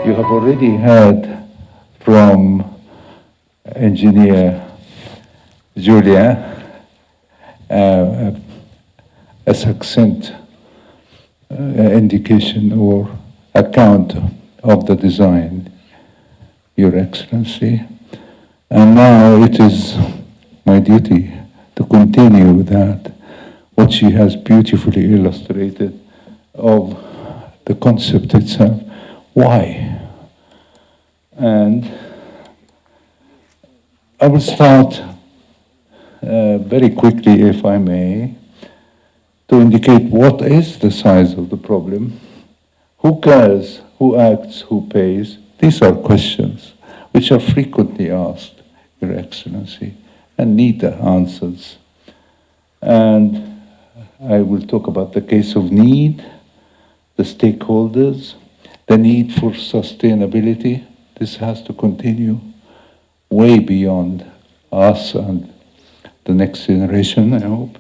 You have already heard from Engineer Julia a succinct indication or account of the design, Your Excellency. And now it is my duty to continue with that, what she has beautifully illustrated of the concept itself. Why? And I will start very quickly, if I may, to indicate what is the size of the problem, who cares, who acts, who pays. These are questions which are frequently asked, Your Excellency, and need answers. And I will talk about the case of need, the stakeholders, the need for sustainability. This has to continue way beyond us and the next generation, I hope.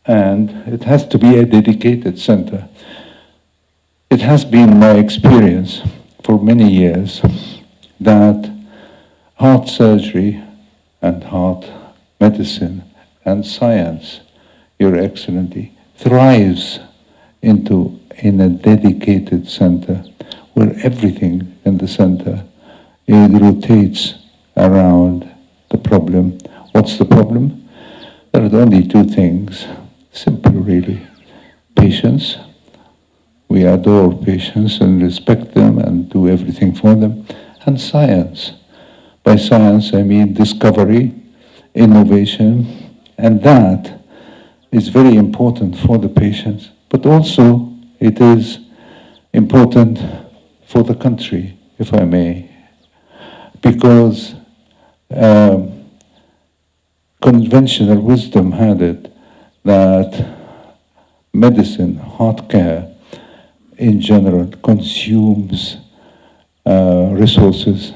And it has to be a dedicated center. It has been my experience for many years that heart surgery and heart medicine and science, Your Excellency, thrives in a dedicated center where everything in the center rotates around the problem. What's the problem? There are only two things, simple really. Patients, we adore patients and respect them and do everything for them, and science. By science I mean discovery, innovation, and that is very important for the patients, but also it is important for the country, if I may, because conventional wisdom had it that medicine, heart care in general, consumes resources.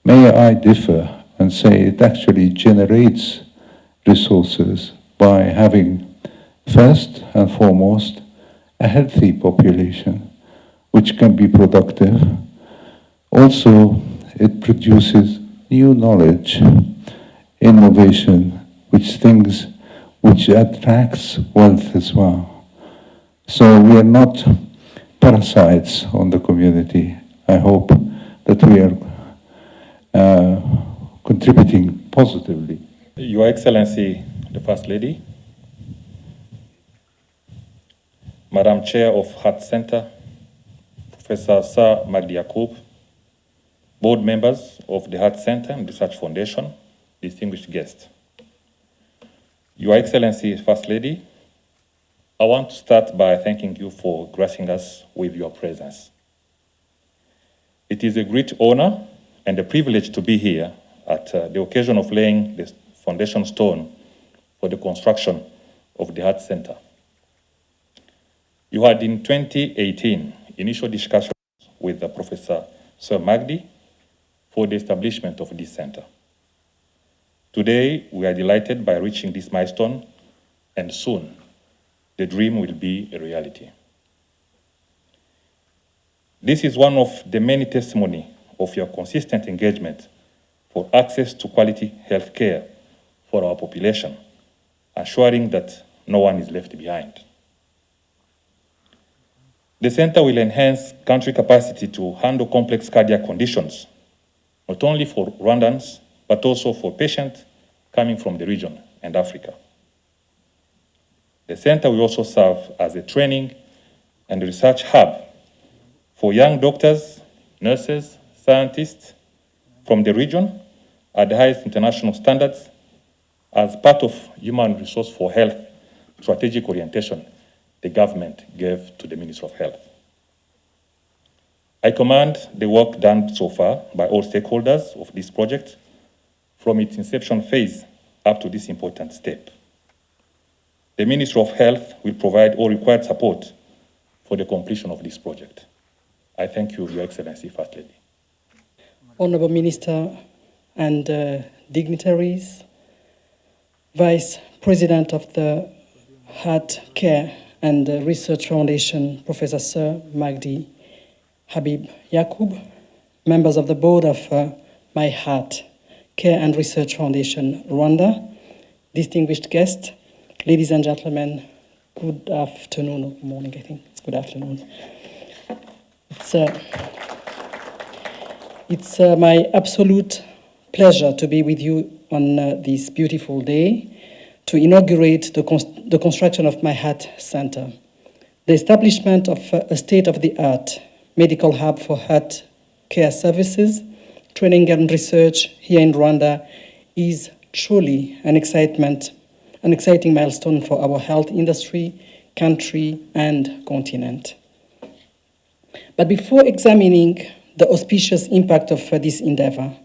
May I differ and say it actually generates resources by having, first and foremost, a healthy population, which can be productive. Also, it produces new knowledge, innovation, which attracts wealth as well. So we are not parasites on the community. I hope that we are contributing positively. Your Excellency, the First Lady, Madam Chair of Heart Center, Professor Sir Magdi Yaqub, board members of the Heart Center and Research Foundation, distinguished guests. Your Excellency, First Lady, I want to start by thanking you for gracing us with your presence. It is a great honor and a privilege to be here at the occasion of laying the foundation stone for the construction of the Heart Center. You had in 2018 initial discussions with Professor Sir Magdi for the establishment of this center. Today, we are delighted by reaching this milestone, and soon the dream will be a reality. This is one of the many testimonies of your consistent engagement for access to quality health care for our population, ensuring that no one is left behind. The center will enhance country capacity to handle complex cardiac conditions, not only for Rwandans, but also for patients coming from the region and Africa. The center will also serve as a training and research hub for young doctors, nurses, scientists from the region at the highest international standards as part of human resource for health strategic orientation the government gave to the Ministry of Health. I commend the work done so far by all stakeholders of this project from its inception phase up to this important step. The Ministry of Health will provide all required support for the completion of this project. I thank you, Your Excellency, First Lady. Honorable Minister and dignitaries, Vice President of the Heart Care and Research Foundation, Professor Sir Magdi, Habib Yacoub, members of the board of My Heart Care and Research Foundation, Rwanda, distinguished guests, ladies and gentlemen, good afternoon or morning, I think it's good afternoon. It's my absolute pleasure to be with you on this beautiful day to inaugurate the construction of My Heart Center. The establishment of a state-of-the-art medical hub for heart care services, training and research here in Rwanda is truly an exciting milestone for our health industry, country, and continent. But before examining the auspicious impact of this endeavor,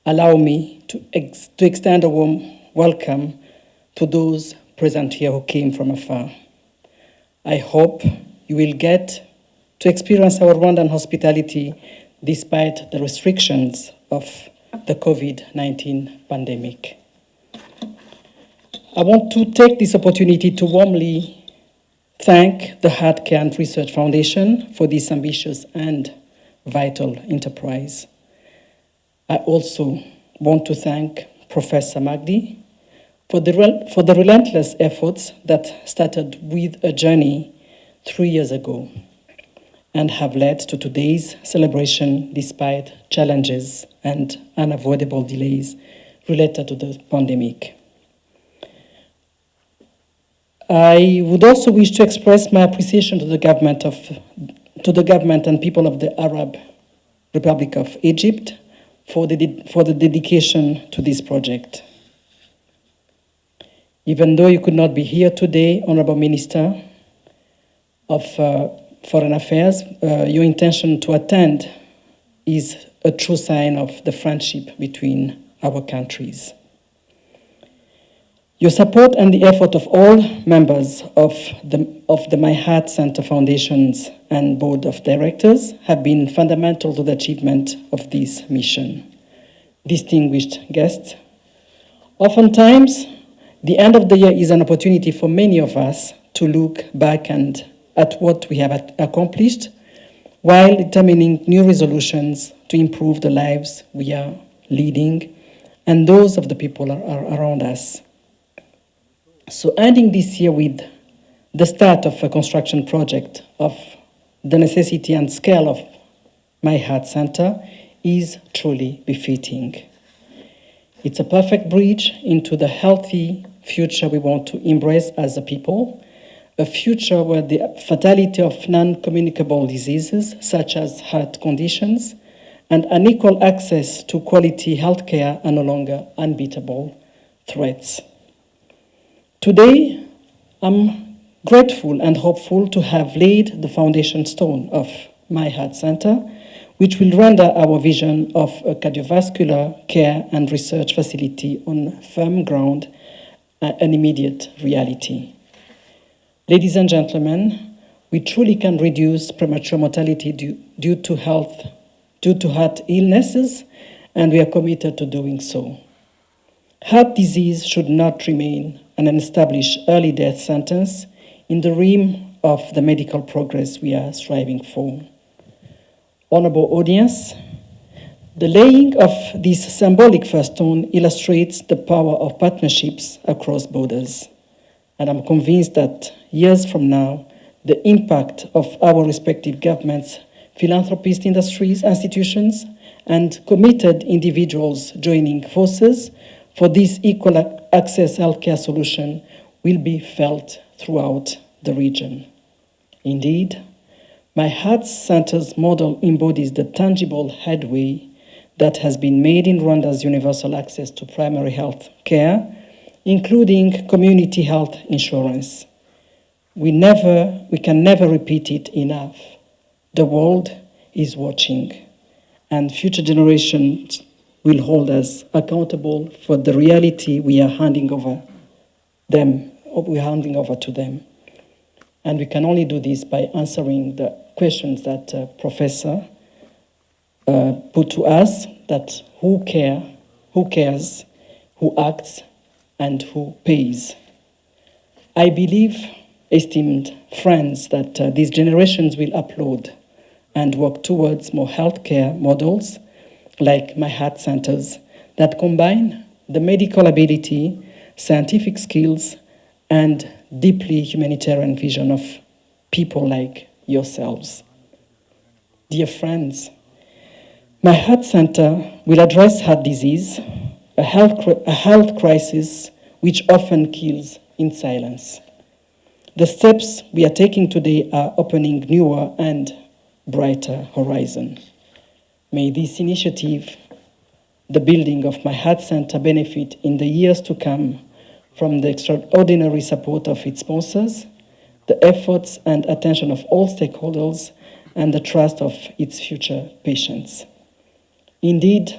allow me to extend a warm welcome to those present here who came from afar. I hope you will get to experience our Rwandan hospitality despite the restrictions of the COVID-19 pandemic. I want to take this opportunity to warmly thank the Heart Care and Research Foundation for this ambitious and vital enterprise. I also want to thank Professor Magdi for the relentless efforts that started with a journey 3 years ago and have led to today's celebration despite challenges and unavoidable delays related to the pandemic. I would also wish to express my appreciation to the government and people of the Arab Republic of Egypt for the dedication to this project. Even though you could not be here today, Honorable Minister of Foreign Affairs, your intention to attend is a true sign of the friendship between our countries. Your support and the effort of all members of the My Heart Center Foundations and Board of Directors have been fundamental to the achievement of this mission. Distinguished guests, oftentimes, the end of the year is an opportunity for many of us to look back at what we have accomplished while determining new resolutions to improve the lives we are leading and those of the people around us. So ending this year with the start of a construction project of the necessity and scale of My Heart Center is truly befitting. It's a perfect bridge into the healthy future we want to embrace as a people, a future where the fatality of non-communicable diseases such as heart conditions and unequal access to quality healthcare are no longer unbeatable threats. Today, I'm grateful and hopeful to have laid the foundation stone of My Heart Center, which will render our vision of a cardiovascular care and research facility on firm ground an immediate reality. Ladies and gentlemen, we truly can reduce premature mortality due to heart illnesses, and we are committed to doing so. Heart disease should not remain an established early death sentence in the realm of the medical progress we are striving for. Honorable audience, the laying of this symbolic first stone illustrates the power of partnerships across borders. And I'm convinced that years from now, the impact of our respective governments, philanthropist industries, institutions, and committed individuals joining forces for this equal access healthcare solution will be felt throughout the region. Indeed, My Heart Center's model embodies the tangible headway that has been made in Rwanda's universal access to primary health care, including community health insurance. We can never repeat it enough. The world is watching, and future generations will hold us accountable for the reality we are handing over to them. And we can only do this by answering the questions that Professor put to us, that who cares, who acts, and who pays. I believe, esteemed friends, that these generations will applaud and work towards more healthcare models like my heart centers that combine the medical ability, scientific skills, and deeply humanitarian vision of people like yourselves. Dear friends, my heart center will address heart disease, a health crisis which often kills in silence. The steps we are taking today are opening newer and brighter horizons. May this initiative, the building of my heart center, benefit in the years to come from the extraordinary support of its sponsors, the efforts and attention of all stakeholders, and the trust of its future patients. Indeed,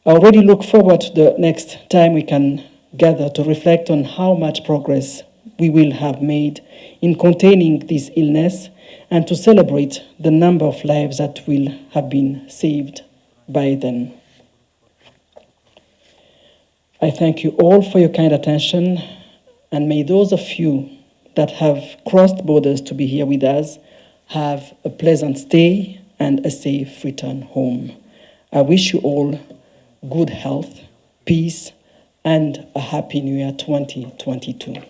I already look forward to the next time we can gather to reflect on how much progress we will have made in containing this illness and to celebrate the number of lives that will have been saved by then. I thank you all for your kind attention, and may those of you that have crossed borders to be here with us have a pleasant stay and a safe return home. I wish you all good health, peace, and a happy New Year 2022.